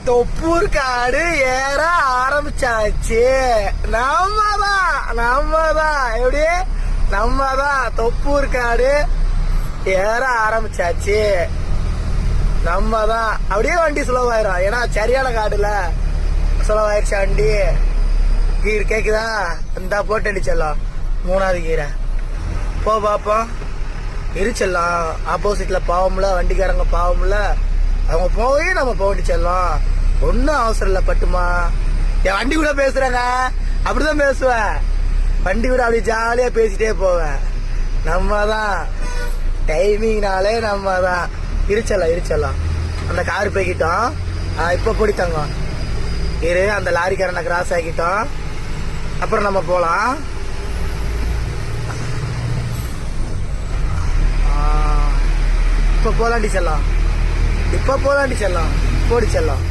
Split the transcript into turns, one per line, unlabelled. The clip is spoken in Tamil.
தொப்பூர் காடு ஏற ஆரம்பிச்சாச்சு. நம்மதான் எப்படி நம்மதான் தொப்பூர் காடு ஏற ஆரம்பிச்சாச்சு. நம்மதான் அப்படியே வண்டி சுலவாயிரும். ஏன்னா சரியான காடுல சுலவாயிருச்சு வண்டி. கீர் கேக்குதா? இந்த போட்டு அடிச்சிடலாம். 3வது கீரை போ பாப்போம். இருச்செல்லாம் ஆப்போசிட்ல பாவம்ல, வண்டிக்காரங்க பாவம்ல, அவங்க போய் நம்ம போக செல்லம். ஒன்னும் அவசரம் இல்ல பட்டுமா. என் வண்டி கூட பேசுறாங்க, அப்படிதான் பேசுவேன். வண்டி கூட அப்படி ஜாலியா பேசிட்டே போவேன். நம்ம தான் டைமிங்னாலே நம்ம தான். இருச்சலாம் அந்த கார் போய்கிட்டோம். இப்ப பிடித்தாங்க இரு, அந்த லாரிக்காரனை கிராஸ் ஆகிட்டோம். அப்புறம் நம்ம போலாம். இப்ப போலாண்டி செல்லாம். போடி செல்லாம்.